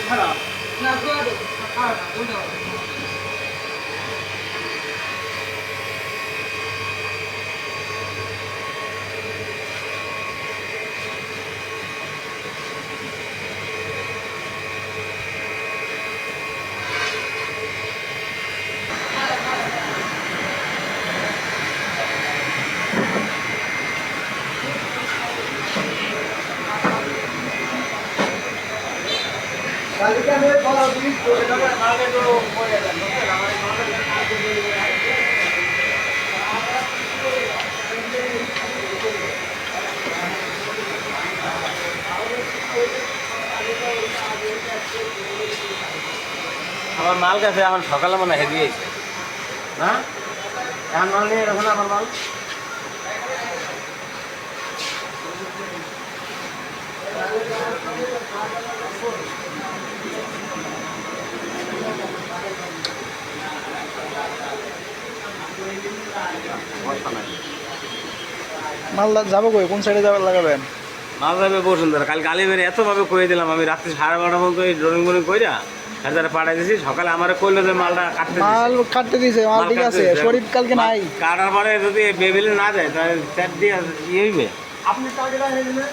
খারাপ না খারাপ কালকে আমি বলা দিই তো এটা মালটা তো পড়ে গেল আমার মাল কাছে এখন সকালে মনে হয় দিয়েছে না এখন মাল নিয়ে রাখুন আমার মাল মাল যাবো কই কোন সাইডে যাবে লাগাবেন? মাল যাবে বসুন্ধরা। কাল গালি বেড়ে এতভাবে কয়ে দিলাম আমি রাত্রি 12:30 পর্যন্ত এই ড্রয়িং বোরিং কইরা তারা পাঠাই দিয়েছি। সকালে আমার কইলো যে মালটা কাটতে মাল কাটতে দিয়েছে, মাল ঠিক আছে। শরীফ কালকে নাই, কাটার পরে যদি বেবিলে না যায় তাহলে স্যার দিয়ে ইয়ে হইবে। আপনি কালকে রাখে দিলেন